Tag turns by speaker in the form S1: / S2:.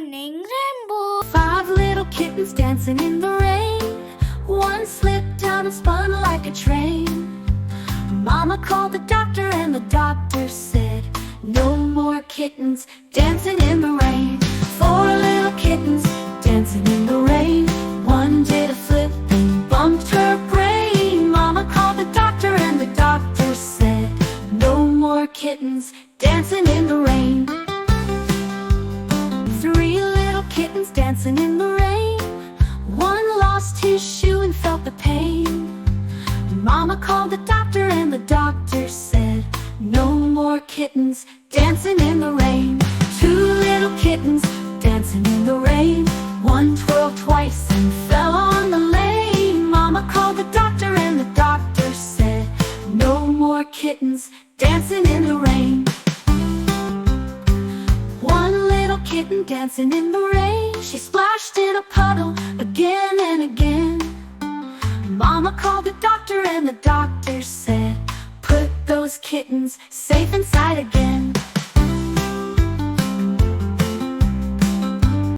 S1: morning rainbow.
S2: 5 little kittens dancing in the rain. One slipped down and spun like a train. Mama called the doctor and the doctor said, no more kittens dancing in the rain. 4 little kittens dancing in the rain. One did a flip and bumped her brain. Mama called the doctor and the doctor said, no more kittens dancing in the rain. 3 little kittens dancing in the rain. One lost his shoe and felt the pain. Mama called the doctor and the doctor said, no more kittens dancing in the rain. 2 little kittens dancing in the rain. One twirled twice and fell on the lane. Mama called the doctor and the doctor said, no more kittens dancing in the rain. 1 little kitten dancing in the rain. She splashed in a puddle again and again. Mama called the doctor and the doctor said, put those kittens safe inside again.